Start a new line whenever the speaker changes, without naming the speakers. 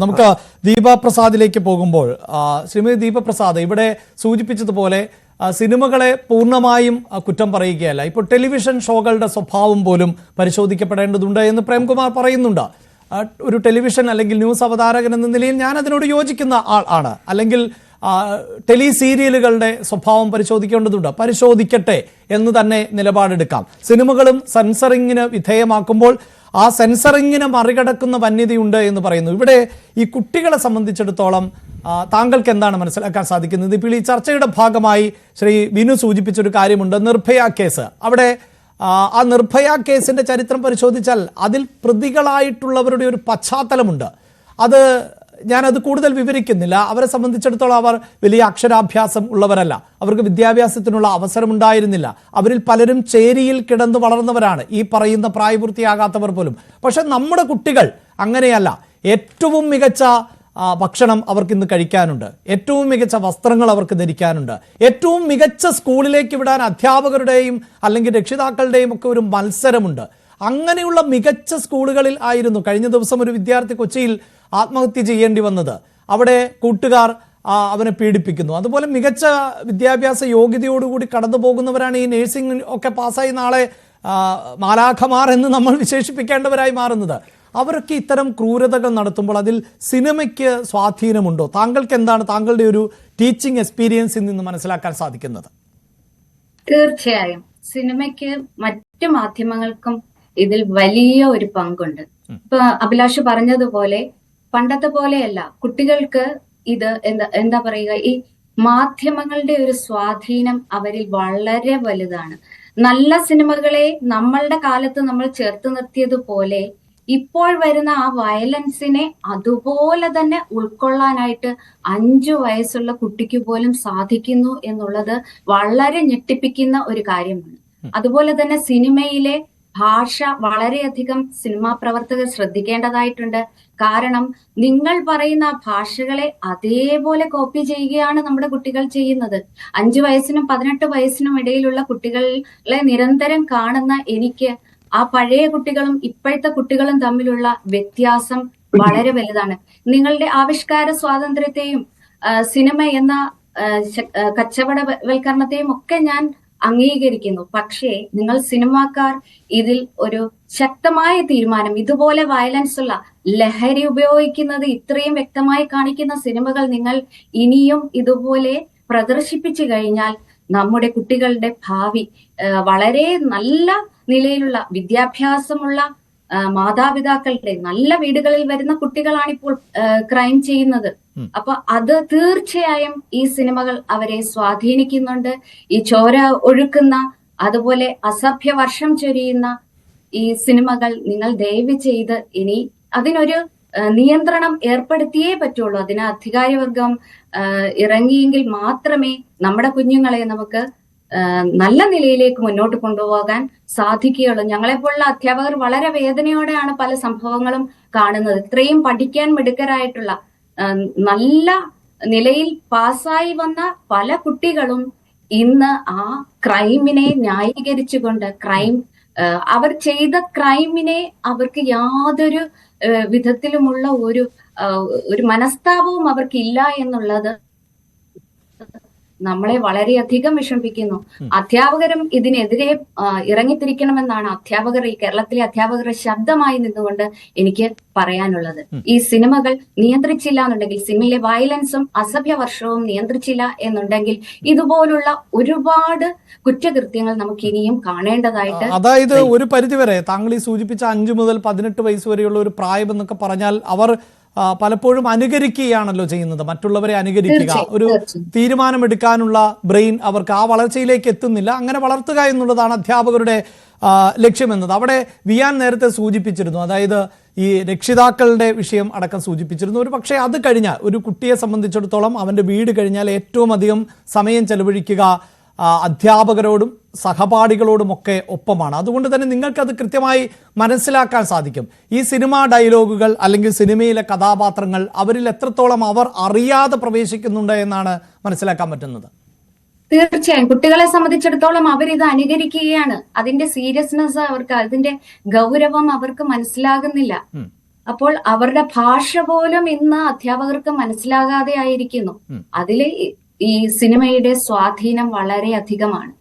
നമുക്ക് ദീപപ്രസാദിലേക്ക് പോകുമ്പോൾ ശ്രീമതി ദീപപ്രസാദ് ഇവിടെ സൂചിപ്പിച്ചതുപോലെ സിനിമകളെ പൂർണ്ണമായും കുറ്റം പറയുകയല്ല. ഇപ്പോൾ ടെലിവിഷൻ ഷോകളുടെ സ്വഭാവം പോലും പരിശോധിക്കപ്പെടേണ്ടതുണ്ട് എന്ന് പ്രേംകുമാർ പറയുന്നുണ്ട്. ഒരു ടെലിവിഷൻ അല്ലെങ്കിൽ ന്യൂസ് അവതാരകൻ എന്ന നിലയിൽ ഞാൻ അതിനോട് യോജിക്കുന്ന ആൾ ആണ്. അല്ലെങ്കിൽ ടെലി സീരിയലുകളുടെ സ്വഭാവം പരിശോധിക്കേണ്ടതുണ്ട്. പരിശോധിക്കട്ടെ എന്ന് തന്നെ നിലപാടെടുക്കാം. സിനിമകളും സെൻസറിങ്ങിന് വിധേയമാക്കുമ്പോൾ ആ സെൻസറിങ്ങിനെ മറികടക്കുന്ന വന്യതയുണ്ട് എന്ന് പറയുന്നു. ഇവിടെ ഈ കുട്ടികളെ സംബന്ധിച്ചിടത്തോളം താങ്കൾക്ക് എന്താണ് മനസ്സിലാക്കാൻ സാധിക്കുന്നത്? ഇപ്പോൾ ഈ ചർച്ചയുടെ ഭാഗമായി ശ്രീ വിനു സൂചിപ്പിച്ചൊരു കാര്യമുണ്ട്, നിർഭയ കേസ്. അവിടെ ആ നിർഭയ കേസിന്റെ ചരിത്രം പരിശോധിച്ചാൽ അതിൽ പ്രതികളായിട്ടുള്ളവരുടെ ഒരു പശ്ചാത്തലമുണ്ട്. ഞാനത് കൂടുതൽ വിവരിക്കുന്നില്ല. അവരെ സംബന്ധിച്ചിടത്തോളം അവർ വലിയ അക്ഷരാഭ്യാസം ഉള്ളവരല്ല, അവർക്ക് വിദ്യാഭ്യാസത്തിനുള്ള അവസരമുണ്ടായിരുന്നില്ല. അവരിൽ പലരും ചേരിയിൽ കിടന്ന് വളർന്നവരാണ്, ഈ പറയുന്ന പ്രായപൂർത്തിയാകാത്തവർ പോലും. പക്ഷെ നമ്മുടെ കുട്ടികൾ അങ്ങനെയല്ല. ഏറ്റവും മികച്ച ഭക്ഷണം അവർക്ക് ഇന്ന് കഴിക്കാനുണ്ട്, ഏറ്റവും മികച്ച വസ്ത്രങ്ങൾ അവർക്ക് ധരിക്കാനുണ്ട്, ഏറ്റവും മികച്ച സ്കൂളിലേക്ക് വിടാൻ അധ്യാപകരുടെയും അല്ലെങ്കിൽ രക്ഷിതാക്കളുടെയും ഒക്കെ ഒരു മത്സരമുണ്ട്. അങ്ങനെയുള്ള മികച്ച സ്കൂളുകളിൽ ആയിരുന്നു കഴിഞ്ഞ ദിവസം ഒരു വിദ്യാർത്ഥി കൊച്ചിയിൽ ആത്മഹത്യ ചെയ്യേണ്ടി വന്നത്. അവിടെ കൂട്ടുകാർ അവനെ പീഡിപ്പിക്കുന്നു. അതുപോലെ മികച്ച വിദ്യാഭ്യാസ യോഗ്യതയോടുകൂടി കടന്നു പോകുന്നവരാണ് ഈ നഴ്സിംഗ് ഒക്കെ പാസ്സായി നാളെ മാലാഖമാർ എന്ന് നമ്മൾ വിശേഷിപ്പിക്കേണ്ടവരായി മാറുന്നത്. അവരൊക്കെ ഇത്തരം ക്രൂരതകൾ നടത്തുമ്പോൾ അതിൽ സിനിമയ്ക്ക് സ്വാധീനമുണ്ടോ? താങ്കൾക്ക് എന്താണ് താങ്കളുടെ ഒരു ടീച്ചിങ് എക്സ്പീരിയൻസിൽ നിന്ന് മനസ്സിലാക്കാൻ സാധിക്കുന്നത്?
തീർച്ചയായും സിനിമയ്ക്ക് മറ്റു മാധ്യമങ്ങൾക്കും ഇതിൽ വലിയ ഒരു പങ്കുണ്ട്. ഇപ്പൊ അഭിലാഷ് പറഞ്ഞതുപോലെ പണ്ടത്തെ പോലെയല്ല, കുട്ടികൾക്ക് ഇത് എന്താ പറയുക, ഈ മാധ്യമങ്ങളുടെ ഒരു സ്വാധീനം അവരിൽ വളരെ വലുതാണ്. നല്ല സിനിമകളെ നമ്മളുടെ കാലത്ത് നമ്മൾ ചേർത്ത് നിർത്തിയതുപോലെ ഇപ്പോൾ വരുന്ന ആ വയലൻസിനെ അതുപോലെ തന്നെ ഉൾക്കൊള്ളാനായിട്ട് 5 വയസ്സുള്ള കുട്ടിക്ക് പോലും സാധിക്കുന്നു എന്നുള്ളത് വളരെ ഞെട്ടിപ്പിക്കുന്ന ഒരു കാര്യമാണ്. അതുപോലെ തന്നെ സിനിമയിലെ ഭാഷ വളരെയധികം സിനിമാ പ്രവർത്തകർ ശ്രദ്ധിക്കേണ്ടതായിട്ടുണ്ട്. കാരണം നിങ്ങൾ പറയുന്ന ഭാഷകളെ അതേപോലെ കോപ്പി ചെയ്യുകയാണ് നമ്മുടെ കുട്ടികൾ ചെയ്യുന്നത്. 5 വയസ്സിനും 18 വയസ്സിനും ഇടയിലുള്ള കുട്ടികളെ നിരന്തരം കാണുന്ന എനിക്ക് ആ പഴയ കുട്ടികളും ഇപ്പോഴത്തെ കുട്ടികളും തമ്മിലുള്ള വ്യത്യാസം വളരെ വലുതാണ്. നിങ്ങളുടെ ആവിഷ്കാര സ്വാതന്ത്ര്യത്തെയും സിനിമ എന്ന കച്ചവടവൽക്കരണത്തെയും ഒക്കെ ഞാൻ അംഗീകരിക്കുന്നു. പക്ഷേ നിങ്ങൾ സിനിമാക്കാർ ഇതിൽ ഒരു ശക്തമായ തീരുമാനം, ഇതുപോലെ വയലൻസ് ഉള്ള ലഹരി ഉപയോഗിക്കുന്നത് ഇത്രയും വ്യക്തമായി കാണിക്കുന്ന സിനിമകൾ നിങ്ങൾ ഇനിയും ഇതുപോലെ പ്രദർശിപ്പിച്ചു കഴിഞ്ഞാൽ നമ്മുടെ കുട്ടികളുടെ ഭാവി വളരെ നല്ല നിലയിലുള്ള വിദ്യാഭ്യാസമുള്ള മാതാപിതാക്കളുടെ നല്ല വീടുകളിൽ വരുന്ന കുട്ടികളാണിപ്പോൾ ക്രൈം ചെയ്യുന്നത്. അപ്പൊ അത് തീർച്ചയായും ഈ സിനിമകൾ അവരെ സ്വാധീനിക്കുന്നുണ്ട്. ഈ ചോര ഒഴുക്കുന്ന അതുപോലെ അസഭ്യ വർഷം ചൊരിയുന്ന ഈ സിനിമകൾ നിങ്ങൾ ദയവ് ചെയ്ത് ഇനി അതിനൊരു നിയന്ത്രണം ഏർപ്പെടുത്തിയേ പറ്റുള്ളൂ. അതിന് അധികാരവർഗം ഇറങ്ങിയെങ്കിൽ മാത്രമേ നമ്മുടെ കുഞ്ഞുങ്ങളെ നമുക്ക് നല്ല നിലയിലേക്ക് മുന്നോട്ട് കൊണ്ടുപോകാൻ സാധിക്കുകയുള്ളൂ. ഞങ്ങളെപ്പോലുള്ള അധ്യാപകർ വളരെ വേദനയോടെയാണ് പല സംഭവങ്ങളും കാണുന്നത്. ഇത്രയും പഠിക്കാൻ മിടുക്കരായിട്ടുള്ള നല്ല നിലയിൽ പാസ്സായി വന്ന പല കുട്ടികളും ഇന്ന് ആ ക്രൈമിനെ ന്യായീകരിച്ചുകൊണ്ട് അവർ ചെയ്ത ക്രൈമിനെ അവർക്ക് യാതൊരു വിധത്തിലുമുള്ള ഒരു മനസ്താപവും അവർക്കില്ല എന്നുള്ളത് നമ്മളെ വളരെയധികം വിഷമിപ്പിക്കുന്നു. അധ്യാപകരും ഇതിനെതിരെ ഇറങ്ങിത്തിരിക്കണമെന്നാണ് ഈ കേരളത്തിലെ അധ്യാപകരുടെ ശബ്ദമായി നിന്നുകൊണ്ട് എനിക്ക് പറയാനുള്ളത്. ഈ സിനിമകൾ നിയന്ത്രിച്ചില്ല എന്നുണ്ടെങ്കിൽ, സിനിമയിലെ വയലൻസും അസഭ്യവർഷവും നിയന്ത്രിച്ചില്ല എന്നുണ്ടെങ്കിൽ ഇതുപോലുള്ള ഒരുപാട് കുറ്റകൃത്യങ്ങൾ നമുക്ക് ഇനിയും കാണേണ്ടതായിട്ട്.
അതായത് ഒരു പരിധിവരെ താങ്കൾ ഈ സൂചിപ്പിച്ച 5 മുതൽ 18 വയസ്സ് വരെയുള്ള ഒരു പ്രായം എന്നൊക്കെ പറഞ്ഞാൽ അവർ പലപ്പോഴും അനുകരിക്കുകയാണല്ലോ ചെയ്യുന്നത്, മറ്റുള്ളവരെ അനുകരിക്കുക. ഒരു തീരുമാനമെടുക്കാനുള്ള ബ്രെയിൻ അവർക്ക് ആ വളർച്ചയിലേക്ക് എത്തുന്നില്ല. അങ്ങനെ വളർത്തുക എന്നുള്ളതാണ് അധ്യാപകരുടെ ലക്ഷ്യമെന്നത്. അവിടെ വിയാൻ നേരത്തെ സൂചിപ്പിച്ചിരുന്നു, അതായത് ഈ രക്ഷിതാക്കളുടെ വിഷയം അടക്കം സൂചിപ്പിച്ചിരുന്നു. ഒരു പക്ഷേ അത് കഴിഞ്ഞാൽ ഒരു കുട്ടിയെ സംബന്ധിച്ചിടത്തോളം അവൻ്റെ വീട് കഴിഞ്ഞാൽ ഏറ്റവും അധികം സമയം ചെലവഴിക്കുക അധ്യാപകരോടും സഹപാഠികളോടുമൊക്കെ ഒപ്പമാണ്. അതുകൊണ്ട് തന്നെ നിങ്ങൾക്കത് കൃത്യമായി മനസ്സിലാക്കാൻ സാധിക്കും. ഈ സിനിമാ ഡയലോഗുകൾ അല്ലെങ്കിൽ സിനിമയിലെ കഥാപാത്രങ്ങൾ അവരിൽ എത്രത്തോളം അവർ അറിയാതെ പ്രവേശിക്കുന്നുണ്ട് എന്നാണ് മനസ്സിലാക്കാൻ പറ്റുന്നത്.
തീർച്ചയായും കുട്ടികളെ സംബന്ധിച്ചിടത്തോളം അവരിത് അനുകരിക്കുകയാണ്. അതിന്റെ സീരിയസ്നെസ് അവർക്ക്, അതിന്റെ ഗൗരവം അവർക്ക് മനസ്സിലാകുന്നില്ല. അപ്പോൾ അവരുടെ ഭാഷ പോലും ഇന്ന് അധ്യാപകർക്ക് മനസ്സിലാകാതെ ആയിരിക്കുന്നു. അതിൽ ഈ സിനിമയുടെ സ്വാധീനം വളരെ അധികമാണ്.